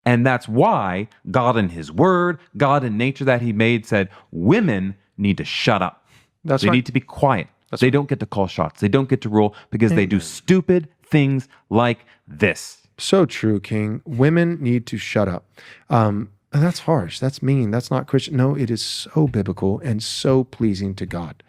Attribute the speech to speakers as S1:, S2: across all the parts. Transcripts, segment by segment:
S1: And that's why God in his word, God in nature that he made said, women need to shut up. They need to be quiet. They don't get to call shots. They don't get to rule because they do stupid things like this.
S2: So true, King. Women need to shut up. And that's harsh. That's mean. That's not Christian. No, it is so biblical and so pleasing to God.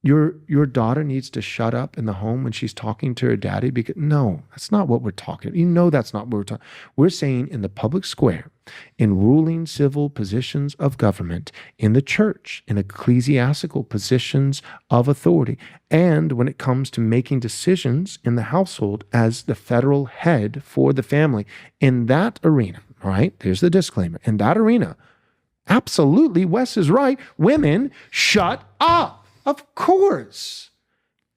S2: Your daughter needs to shut up in the home when she's talking to her daddy because no, that's not what we're talking. You know that's not what we're talking. We're saying in the public square, in ruling civil positions of government, in the church, in ecclesiastical positions of authority, and when it comes to making decisions in the household as the federal head for the family, in that arena, all right, there's the disclaimer, in that arena, absolutely, Wes is right, women, shut up. Of course.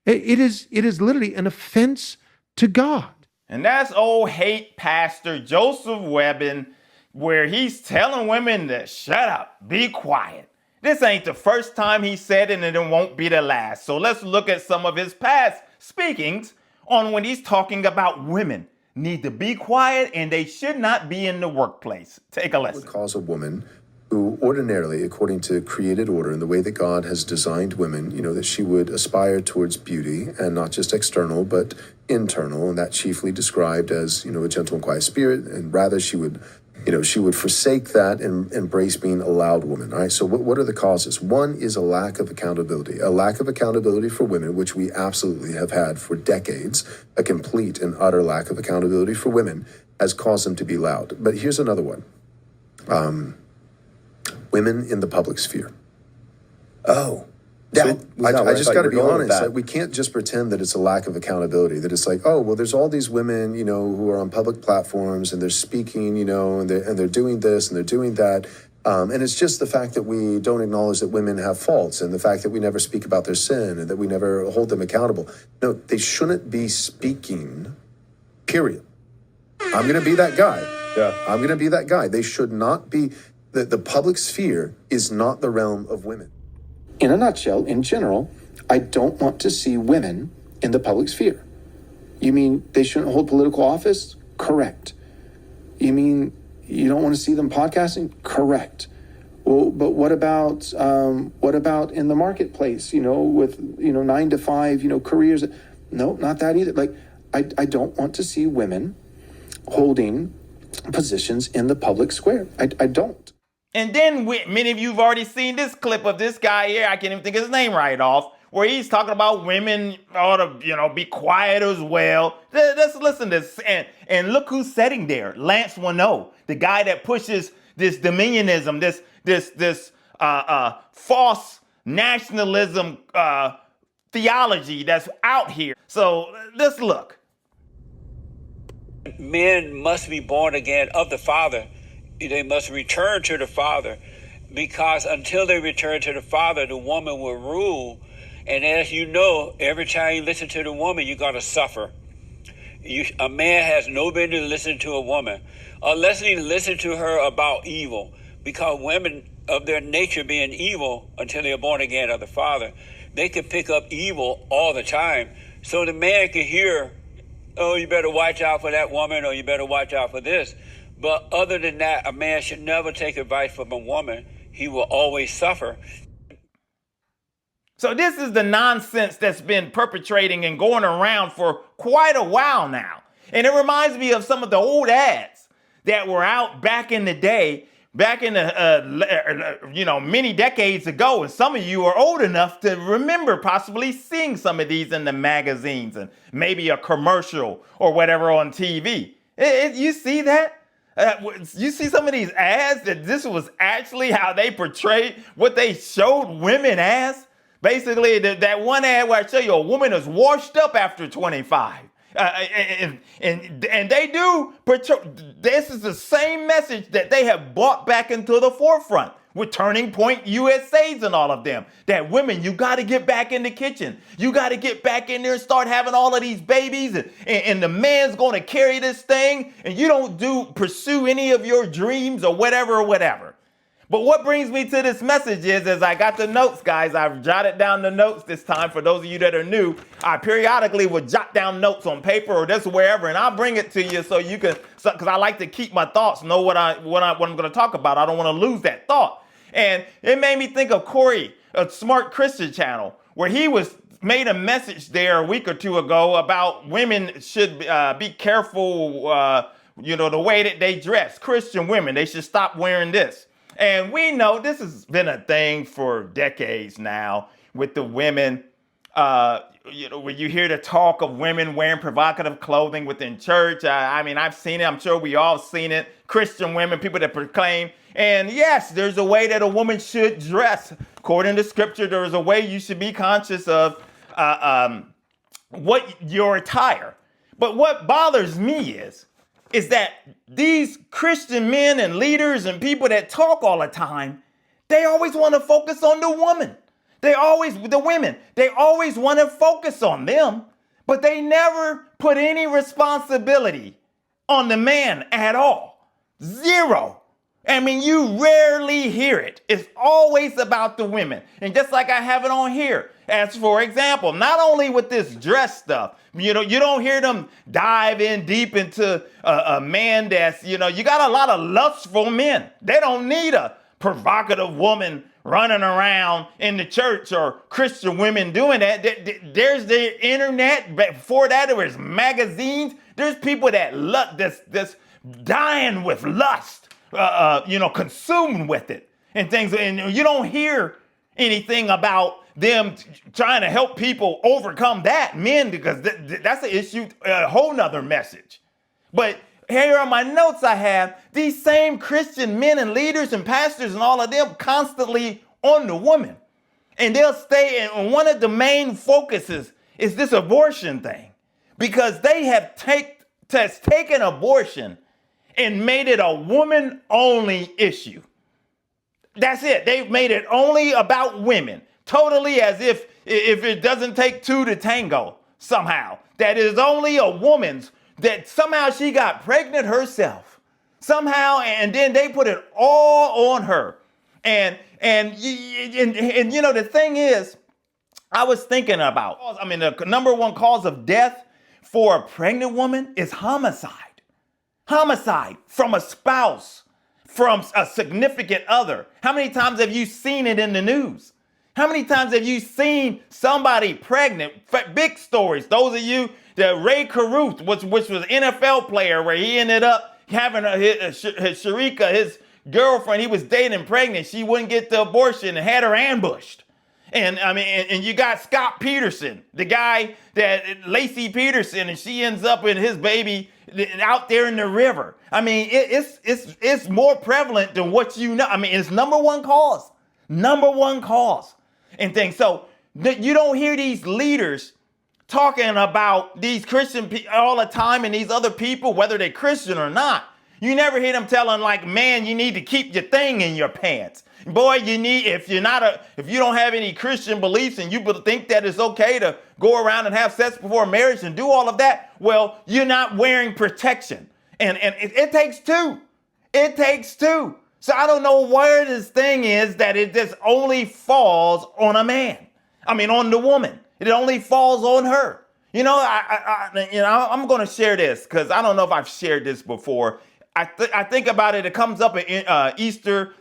S2: It is literally an offense to God.
S3: And that's old hate pastor Joseph Webbon, where he's telling women to shut up, be quiet. This ain't the first time he said it, and it won't be the last. So let's look at some of his past speakings on when he's talking about women need to be quiet and they should not be in the workplace. Take a listen.
S4: Would cause a woman who ordinarily, according to created order and the way that God has designed women, that she would aspire towards beauty, and not just external, but internal, and that chiefly described as, a gentle and quiet spirit, and rather she would forsake that and embrace being a loud woman. All right, so what are the causes? One is a lack of accountability for women, which we absolutely have had for decades. A complete and utter lack of accountability for women has caused them to be loud. But here's another one. Women in the public sphere. I just got to be honest. We can't just pretend that it's a lack of accountability, that it's like, there's all these women, who are on public platforms and they're speaking, and they're doing this and they're doing that. And it's just the fact that we don't acknowledge that women have faults and the fact that we never speak about their sin and that we never hold them accountable. No, they shouldn't be speaking, period. I'm going to be that guy. Yeah. I'm going to be that guy. They should not be. The public sphere is not the realm of women. In a nutshell, in general, I don't want to see women in the public sphere. You mean they shouldn't hold political office? Correct. You mean you don't want to see them podcasting? Correct. Well, but what about in the marketplace, with, 9 to 5, careers? No, not that either. Like, I don't want to see women holding positions in the public square. I don't.
S3: And then many of you have already seen this clip of this guy here. I can't even think of his name right off, where he's talking about women ought to, be quiet as well. Let's listen to this. And look who's sitting there. Lance Wano, the guy that pushes this dominionism, this false nationalism theology that's out here. So let's look.
S5: Men must be born again of the Father. They must return to the Father, because until they return to the Father, the woman will rule. And as you know, every time you listen to the woman, you're going to suffer. A man has no business listening to a woman, unless he listen to her about evil, because women of their nature being evil until they're born again of the Father, they can pick up evil all the time. So the man can hear, oh, you better watch out for that woman, or you better watch out for this. But other than that, a man should never take advice from a woman. He will always suffer.
S3: So this is the nonsense that's been perpetrating and going around for quite a while now. And it reminds me of some of the old ads that were out back in the day, back in the, many decades ago. And some of you are old enough to remember possibly seeing some of these in the magazines and maybe a commercial or whatever on TV. You see that? You see some of these ads that this was actually how they portrayed what they showed women as? Basically, that one ad where I show you a woman is washed up after 25. And they do portray, this is the same message that they have brought back into the forefront with Turning Point USAs and all of them. That women, you got to get back in the kitchen. You got to get back in there and start having all of these babies. And the man's going to carry this thing. And you don't pursue any of your dreams or whatever. But what brings me to this message is, as I got the notes, guys, I've jotted down the notes this time. For those of you that are new, I periodically would jot down notes on paper or just wherever, and I'll bring it to you so you can, because I like to keep my thoughts, know what I'm going to talk about. I don't want to lose that thought. And it made me think of Corey, a Smart Christian channel, where he made a message there a week or two ago about women should be careful, the way that they dress. Christian women, they should stop wearing this. And we know this has been a thing for decades now with the women. When you hear the talk of women wearing provocative clothing within church, I've seen it. I'm sure we all seen it. Christian women, people that proclaim. And yes, there's a way that a woman should dress. According to scripture, there is a way you should be conscious of what your attire. But what bothers me is that these Christian men and leaders and people that talk all the time, they always want to focus on the woman. The women, they always want to focus on them, but they never put any responsibility on the man at all. Zero. You rarely hear it. It's always about the women. And just like I have it on here, as for example, not only with this dress stuff, you don't hear them dive in deep into a man that's, you got a lot of lustful men. They don't need a provocative woman running around in the church or Christian women doing that. There's the internet. Before that, there was magazines. There's people that that's dying with lust, consumed with it and things. And you don't hear anything about them trying to help people overcome that, men, because that's an issue, a whole nother message. But here are my notes I have. These same Christian men and leaders and pastors and all of them constantly on the woman. And they'll stay, and one of the main focuses is this abortion thing, because they have taken abortion and made it a woman-only issue. That's it. They've made it only about women, totally as if it doesn't take two to tango somehow. That is only a woman's, that somehow she got pregnant herself somehow, and then they put it all on her. And the thing is, I was thinking about, the number one cause of death for a pregnant woman is homicide. Homicide from a spouse, from a significant other. How many times have you seen it in the news? How many times have you seen somebody pregnant? Big stories. Those of you, the Ray Caruth, which was an NFL player, where he ended up having his Sharika, his girlfriend, he was dating pregnant. She wouldn't get the abortion and had her ambushed. And you got Scott Peterson, the guy Lacey Peterson, and she ends up with his baby out there in the river. It's more prevalent than what you know. It's number one cause and things. So you don't hear these leaders talking about these Christian people all the time, and these other people, whether they're Christian or not. You never hear them telling, like, man, you need to keep your thing in your pants. Boy, if you don't have any Christian beliefs and you think that it's okay to go around and have sex before marriage and do all of that, well, you're not wearing protection. And it takes two. It takes two. So I don't know where this thing is that it just only falls on a man. On the woman. It only falls on her. I'm going to share this because I don't know if I've shared this before. I think about it. It comes up in Easter,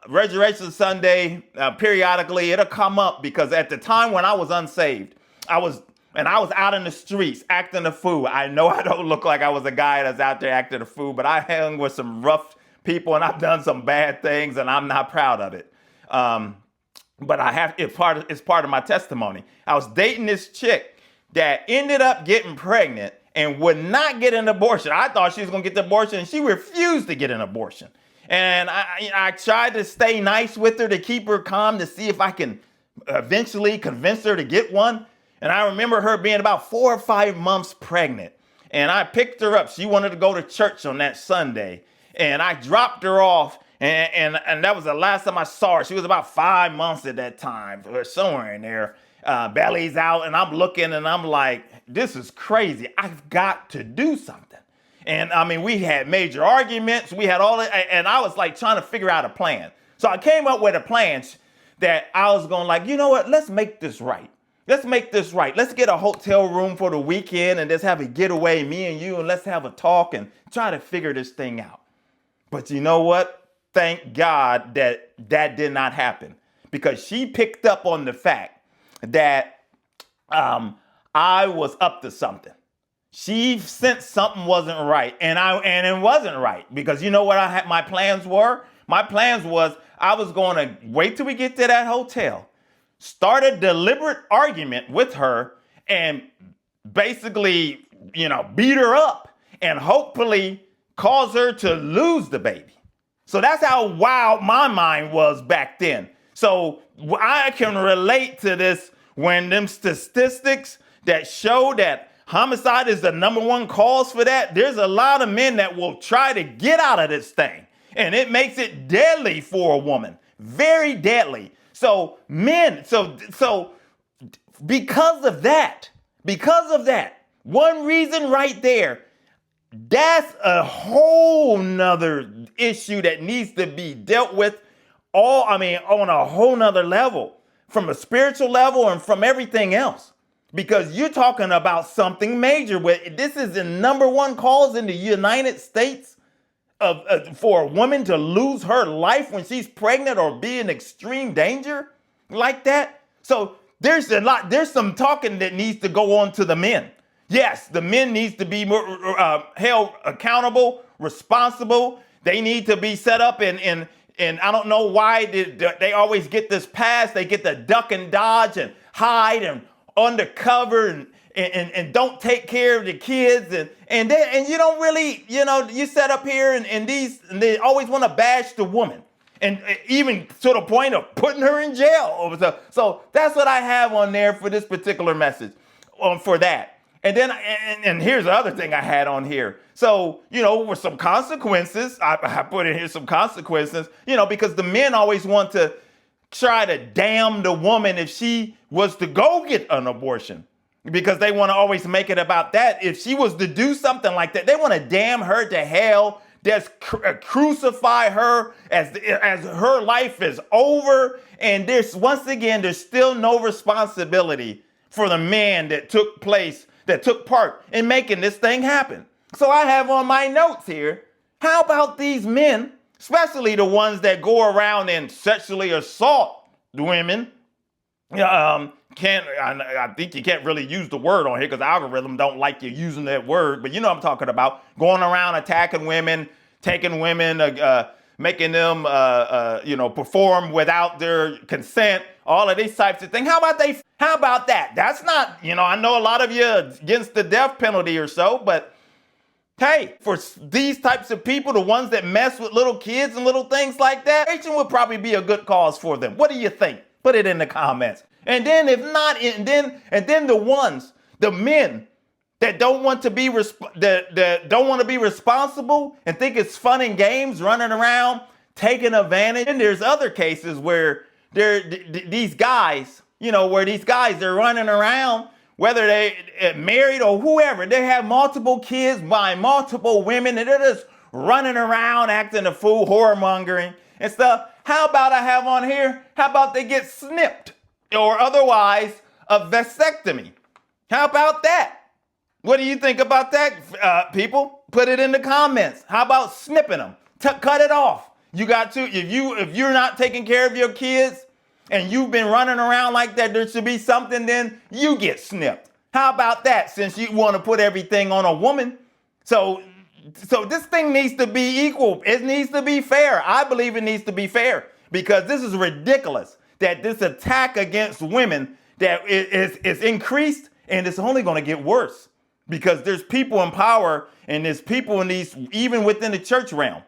S3: Resurrection Sunday, periodically. It'll come up because at the time when I was unsaved, I was out in the streets acting a fool. I know I don't look like I was a guy that's out there acting a fool, but I hung with some rough people and I've done some bad things and I'm not proud of it. But it's part of my testimony. I was dating this chick that ended up getting pregnant and would not get an abortion. I thought she was going to get the abortion, and she refused to get an abortion. And I tried to stay nice with her to keep her calm to see if I can eventually convince her to get one. And I remember her being about 4 or 5 months pregnant. And I picked her up. She wanted to go to church on that Sunday. And I dropped her off. And that was the last time I saw her. She was about 5 months at that time, or somewhere in there. Belly's out, and I'm looking, and I'm like, this is crazy. I've got to do something. And we had major arguments. We had all that, and I was like trying to figure out a plan. So I came up with a plan that I was going like, you know what? Let's make this right. Let's make this right. Let's get a hotel room for the weekend and just have a getaway, me and you, and let's have a talk and try to figure this thing out. But you know what? Thank God that did not happen, because she picked up on the fact that I was up to something. She sensed something wasn't right, and it wasn't right, because you know what my plans were? My plans was I was going to wait till we get to that hotel, start a deliberate argument with her, and basically, beat her up and hopefully cause her to lose the baby. So that's how wild my mind was back then. So I can relate to this when them statistics that show that homicide is the number one cause for that. There's a lot of men that will try to get out of this thing, and it makes it deadly for a woman, very deadly. So men, so because of that, one reason right there, that's a whole nother issue that needs to be dealt with on a whole nother level, from a spiritual level and from everything else. Because you're talking about something major. This is the number one cause in the United States for a woman to lose her life when she's pregnant or be in extreme danger like that. So there's some talking that needs to go on to the men. Yes, the men needs to be held accountable, responsible. They need to be set up and I don't know why they always get this pass. They get to duck and dodge and hide and undercover and don't take care of the kids and you don't really, you set up here and they always want to bash the woman, and even to the point of putting her in jail. So that's what I have on there for this particular message for that. And then, and here's the other thing I had on here. So, with some consequences, I put in here some consequences, because the men always want to try to damn the woman if she was to go get an abortion, because they want to always make it about that. If she was to do something like that, they want to damn her to hell, just crucify her as her life is over. And there's still no responsibility for the man that took part in making this thing happen. So I have on my notes here, how about these men, especially the ones that go around and sexually assault women? I think you can't really use the word on here because the algorithm don't like you using that word, but you know what I'm talking about. Going around attacking women, taking women, making them, perform without their consent, all of these types of things. How about that? That's not, I know a lot of you are against the death penalty or so, but hey, for these types of people, the ones that mess with little kids and little things like that, abortion would probably be a good cause for them. What do you think? Put it in the comments. And then if not, and then the men that don't want to be responsible and think it's fun and games running around taking advantage. And there's other cases where these guys, they're running around, whether they married or whoever, they have multiple kids by multiple women, and they're just running around acting a fool, whoremongering and stuff. How about I have on here? How about they get snipped or otherwise a vasectomy? How about that? What do you think about that, people? Put it in the comments. How about snipping them? Cut it off. You got to, if you're not taking care of your kids and you've been running around like that, there should be something, then you get snipped. How about that, since you want to put everything on a woman? So this thing needs to be equal. It needs to be fair. I believe it needs to be fair, because this is ridiculous that this attack against women that is increased, and it's only going to get worse, because there's people in power and there's people in these, even within the church realm.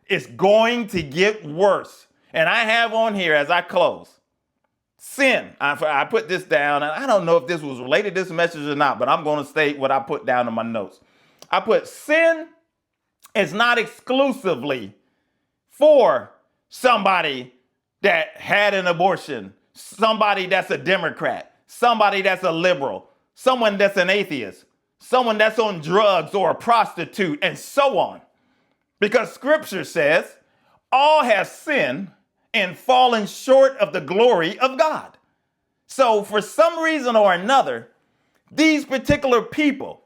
S3: It's going to get worse. And I have on here as I close, sin. I put this down, and I don't know if this was related to this message or not, but I'm going to state what I put down in my notes. I put sin is not exclusively for somebody that had an abortion, somebody that's a Democrat, somebody that's a liberal, someone that's an atheist, someone that's on drugs or a prostitute, and so on. Because scripture says all have sinned and fallen short of the glory of God. So for some reason or another, these particular people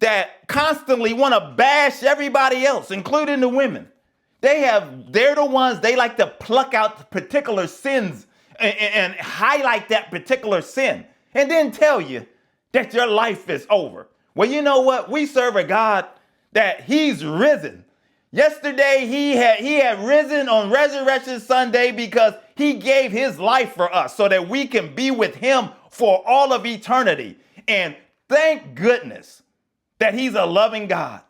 S3: that constantly want to bash everybody else, including the women, they're the ones, they like to pluck out particular sins and highlight that particular sin and then tell you that your life is over. Well, you know what? We serve a God that he's risen. Yesterday, he had risen on Resurrection Sunday because he gave his life for us so that we can be with him for all of eternity. And thank goodness that he's a loving God.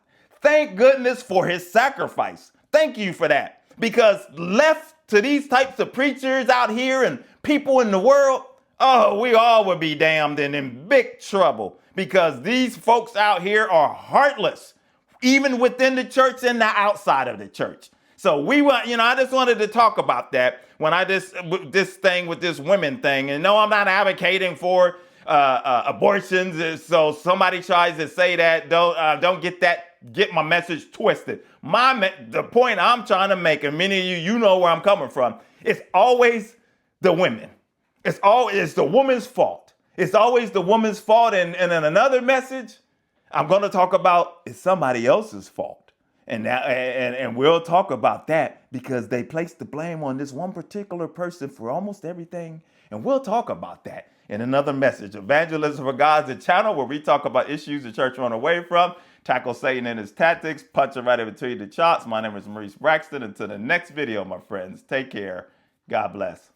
S3: Thank goodness for his sacrifice. Thank you for that. Because left to these types of preachers out here and people in the world, oh, we all would be damned and in big trouble because these folks out here are heartless, even within the church and the outside of the church. So I just wanted to talk about that when this thing with this women thing. And no, I'm not advocating for abortions. So somebody tries to say that, don't get my message twisted. The point I'm trying to make, and many of you know where I'm coming from, it's always the women. It's the woman's fault. It's always the woman's fault. And in another message, I'm going to talk about it's somebody else's fault. And we'll talk about that because they place the blame on this one particular person for almost everything. And we'll talk about that in another message. Evangelism for God is a channel where we talk about issues the church run away from, tackle Satan and his tactics, punch him right in between the chops. My name is Maurice Braxton. Until the next video, my friends, take care. God bless.